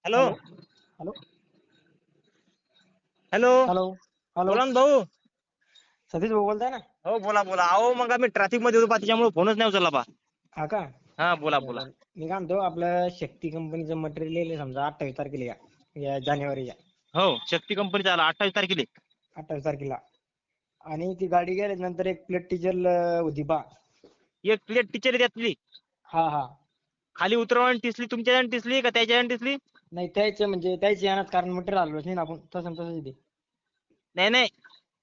Hello. Hello hello hello. Hello hello बोला ना भाऊ. सतीश भाऊ बोलताय ना? हो बोला बोला. अहो मग आम्ही ट्रॅफिक मध्ये होतो बा, त्याच्यामुळे फोनच नाही उचलला बा. हा का? हा बोला बरं बोला. बरं. मी काय म्हणतो, आपलं शक्ती कंपनीचं मटेरियल आहे समजा 28 तारखेला या जानेवारीच्या हो शक्ती कंपनीचा आला 28 तारखेला. 28 तारखेला. आणि ती गाडी गेल्यानंतर एक प्लेट टिचल होती पा. एक प्लेट टीचर त्यातली हा हा. खाली उतरवून टिसली, तुमच्या यानं टिसली का त्याच्या यानं टिसली? नाही त्याचे म्हणजे त्याची येणार, कारण मटेरियल आलोच नाही ना आपण, तसं तसंच ते. नाही नाही,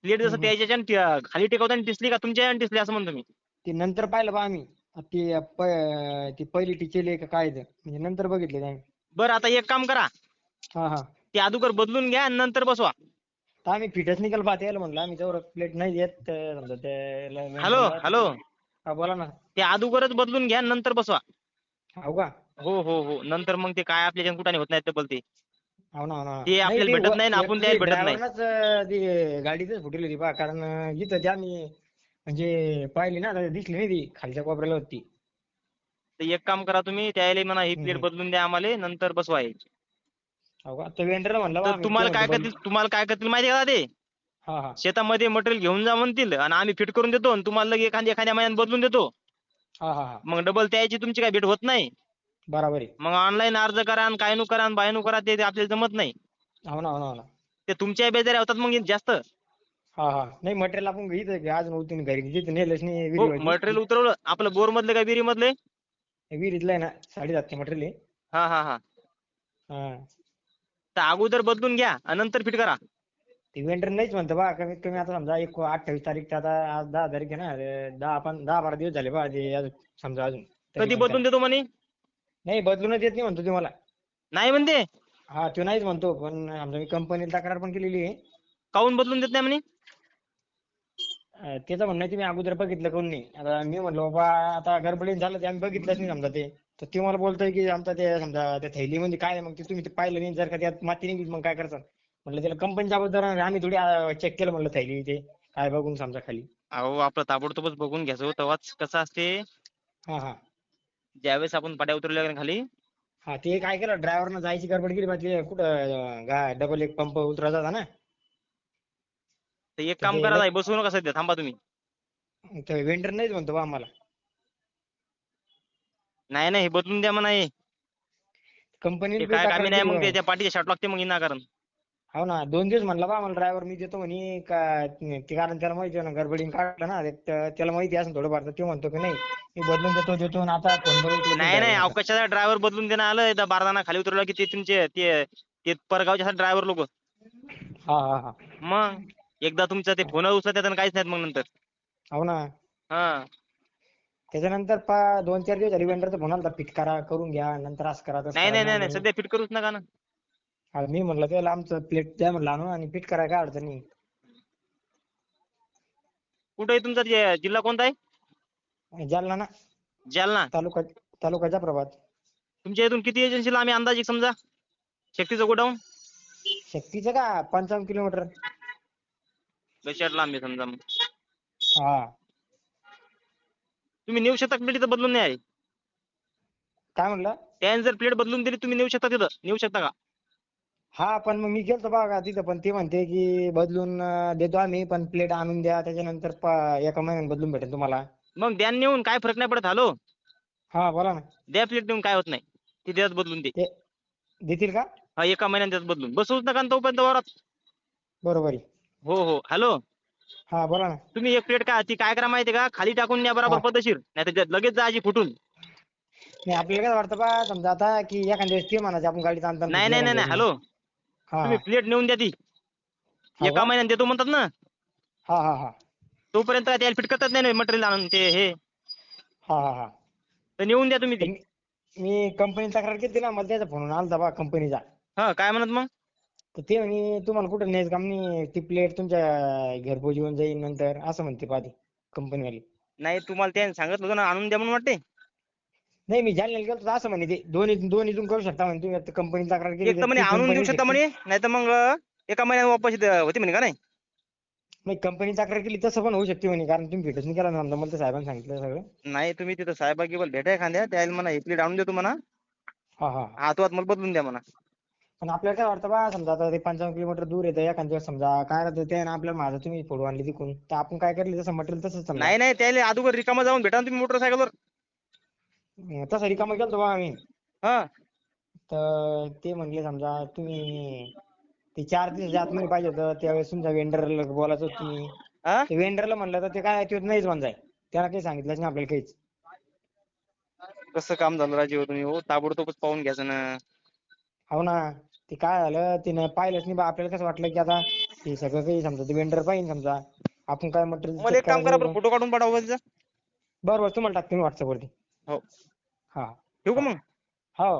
प्लेट जसं हम्म. त्याच्या यानं खाली टेकवताना टिसली का तुमच्या यानं टिसली असं म्हणतो मी. ते नंतर पाहिलं बा आम्ही. ती पहिली टिचल आहे का काय ते, म्हणजे नंतर बघितले आम्ही. बरं आता एक काम करा, हा हा. ते अगोदर बदलून घ्या आणि नंतर बसवा. तर आम्ही फिटच निकाल पाहता यायला म्हणलं, आम्ही तेवढं प्लेट नाही देत समजा त्याला हॅलो मेंटेनला. हॅलो. हा बोला ना. ते अगोदरच बदलून घ्या आणि नंतर बसवा. हो का? हो हो हो. नंतर मग ते काय आपल्या कुठाने होत नाही ते बोलते. हो ना हो ना. ते नाही आपल्याला ते भेटत नाही ना, आपण ऍक्च्युली त्याला भेटत नाही. ड्रायव्हरनच ती गाडीच फुटेल होती बा, कारण इथं ते आम्ही म्हणजे पाहिली ना, तर दिसली नाही ती खालच्या कोपऱ्याला होती. तर एक काम करा तुम्ही, त्याला म्हणा ही प्लेट हम्म. बदलून द्या आम्हाला, नंतर बसवा हे. हो का? तर वेंडरला म्हणलं तर बा मी, ते म्हणते तुम्हाला काय करतील माहिती आहे का ते? हा हा शेतामध्ये मटेरियल घेऊन जा म्हणतील आणि आम्ही फिट करून देतो आणि तुम्हाला लगे एखाद्या महिन्यात बदलून देतो. हा हा हा. मग डबल त्याची तुमची काय भेट होत नाही. बराबर आहे. मग ऑनलाईन अर्ज करा आणि काय नु करा आणि बाय नु करा, ते आपल्याला जमत नाही. हो ना हो ना हो ना. ते तुमच्या बेजाऱ्या होतात मग जास्त. हा हा. नाही मटेरियल आपण इथं आज नव्हती घरी, तिथे नेलंच नाही हो विहिरीमध्ये. मटेरियल उतरवलं आपलं बोर मधले का विहिरी मधले? विहिरीतलं आहे ना, 7.5 मटेरियल आहे. हा हा हा. हा. तर अगोदर बदलून घ्या आणि नंतर फिट करा. ते वेंडर नाहीच म्हणतो बा, कमीत कमी आता समजा 28 तारीख, आता आज 10 तारीख आहे ना, 10-12 दिवस झाले बा ते समजा अजून. तरी कधी पण त्याला बदलून देतो म्हणे? नाही, बदलूनच येत नाही म्हणतो ते मला. नाही म्हणते. हा तो नाहीच म्हणतो, पण आमच्या मी कंपनीला तक्रार पण केलेली आहे. काऊन बदलून देत नाही म्हणे? त्याचं म्हणणं आहे, तुम्ही अगोदर बघितलं कोण नाही. आता मी म्हणलो बाबा, आता गडबडीने झालं ते, आम्ही बघितलंच नाही समजा ते. तर ते मला बोलतोय की आमचा ते समजा त्या थैलीमध्ये काय आहे, मग ते तुम्ही ते पाहिलं नाही, जर का त्यात माती निघली मग काय करतात? म्हणलं त्याला कंपनीच्या अगोदर आम्ही थोडी चेक केलं म्हणलं थैली ते काय बघून समजा खाली. अहो आपलं ताबडतोबच बघून घ्यायचं, तेव्हाच कसं असते. हा हा. ज्यावेळेस आपण पाड्या उतरल्या खाली. हा ते काय केलं, ड्रायव्हरनं जायची गडबड केली, मग ते कुठं डबल एक पंप उतरायचा होता ना. तर एक तर काम ते करा, बसवू नका सध्या, थांबा तुम्ही. वेंडर नाहीच म्हणतो बा आम्हाला. नाही नाही, हे बदलून द्या म्हणा हे. कंपनीने ते बी काय कामी तक्रार नाही, केली मग बा. त्या पाठीच्या शॉट लागते मग विनाकारण. हो ना, 2 दिवस म्हणला बा मला ड्रायव्हर, मी देतो म्हणे का ते, कारण त्याला माहिती आहे ना गडबडीने काढलं ना, त्याला माहिती असेल थोडंफार. तर तो म्हणतो की नाही मी बदलून देतो आणि आता फोन पण उचलत नाही नाही नाही, ड्रायव्हर आता. अवकाशाचा ड्रायव्हर बदलून देणं आलं एकदा बारदाना खाली उतरवला की ते तुमचे ते परगावचे ड्रायव्हर लोक. हा हा हा. मग एकदा तुमचं ते फोन उचलतात आणि काहीच नाहीत मग नंतर. हो ना. हा. त्याच्यानंतर 2-4 दिवस झाले वेंडरचा फोन आला, फिट करा, करून घ्या, नंतर असं करा तसं नाही करा. नाही मी नाही नाही, म्हणलं सध्या फिट करूच नका ना. मी म्हणलं त्याला आमचं प्लेट द्या म्हणलं आणून, आणि फिट करा, काय अडचण नाही. कुठे आहे तुमचा जिल्हा कोणता आहे? जालना ना. जालना. तालुका जाफराबाद. तुमच्या इथून किती एजन्सीला आम्ही अंदाजे समजा शक्तीचं गोडाऊन? शक्तीचं का 55 किलोमीटर. लक्षात लांब आहे समजा मग. हा. तुम्ही नेऊ शकता प्लेट इथं बदलून नाही आहे. काय म्हणलं? त्याने जर प्लेट बदलून दिली, तुम्ही नेऊ शकता तिथं, नेऊ शकता का? हा पण मग मी गेलतो बघा तिथं, पण ते म्हणते की बदलून देतो आम्ही, पण प्लेट आणून द्या, त्याच्यानंतर एका महिन्यात बदलून भेटेल तुम्हाला. मग द्या नेऊन, काय फरक नाही पडत. हॅलो, हा बोला ना. द्या प्लेट नेऊन, काय होत नाही. ती देतात बदलून ते. ते देतील का? हा, एका महिन्यात देतात बदलून. बसवूच नका ना तोपर्यंत वावरात. बरोबर आहे. हो हो. हॅलो, हा बोला ना. तुम्ही एक प्लेट ती काय करा माहिती का, खाली टाकून न्या हा बरोबर पद्धतशीर, नाही तर लगेच जायची फुटून. नाही, आपल्याला काय वाटतं बा, समजा आता की एखाद्या वेळेस ते म्हणायचे आपण गाडीत आणताना नाही फुटली नाही नाही एखाद्या नाही. वेळेस म्हणून. हॅलो, हा तुम्ही प्लेट नेऊन द्या ती. हा. हो एका का? महिन्यात देतो म्हणतात ना. हा हा हा. तोपर्यंत त्याला फिट करतात नाही मटेरियल आणून ते हे. हा हा हा. तर नेऊन द्या तुम्ही तर ती. मी कंपनीत तक्रार केली ना, मला त्याचा फोन आलता बा कंपनीचा. हा, काय म्हणत मग? तर ते म्हणे तुम्हाला कुठं न्यायचं काम नाही, ती प्लेट तुमच्या घरपोच येऊन जाईल नंतर, असं म्हणते पहा ती कंपनीवाली. नाही, तुम्हाला त्याने सांगितलं होतं ना आणून द्या म्हणून वाटते. नाही, मी जालन्याला गेलो तर असं म्हणे ते, दोन्हीतून करू शकता म्हणे तुम्ही. आता कंपनीत तक्रार केली एक तर तर म्हणे ती आणून देऊ कंपनी शकता शक्ती. म्हणे, नाही तर मग एका महिन्यात वापस होते म्हणे का नाही. नाही, कंपनी तक्रार केली तसं पण होऊ शकते म्हणे, कारण तुम्ही फिटच नाही केला ना, मला तर साहेबांनी सांगितलं सगळं. नाही, तुम्ही तिथं साहेबांना भेटा एखाद्या, त्याला म्हणा ही प्लेट आणून देतो म्हणा. हा हा. हातवात मला बदलून द्या म्हणा. पण आपल्याला काय वाटतं बा समजा आता ते 55 किलोमीटर दूर येतं एखाद्या दिवस समजा काय राहतं ते ना आपल्याला माझं तुम्ही फोडू आणली तिकून तर आपण काय करले तसं मटेरियल तसंच समजा. नाही नाही त्याला अगोदर रिकामा जाऊन भेटा ना तुम्ही मोटरसायकलवर. तसं रिकामं गेलतो बा आम्ही. हा तर ते म्हणले समजा तुम्ही ते 4 दिवसाच्या आत मध्ये पाहिजे होतं त्यावेळेस तुमचा वेंडरला बोलायचं होतं तुम्ही. हा ते वेंडरला म्हणलं तर ते काय ते नाहीच म्हणताय. त्याला काही सांगितलंच नाही आपल्याला काहीच. कसं काम झालं राजीव तुम्ही हो ताबडतोबच पाहून घ्यायचं ना. हो ना ते काय झालं तिनं पाहिलंच नाही बा आपल्याला कसं वाटलं की आता ते सगळं काही समजा ते वेंडर पाहिजे समजा आपण काय मटेरियल मला चेक एक काम करायचं करा बरं होतं. फोटो काढून पाठवा त्याचा. बरं तुम्हाला टाकते मी WhatsApp वरती. हो हा ठेवू का हा मग. हो.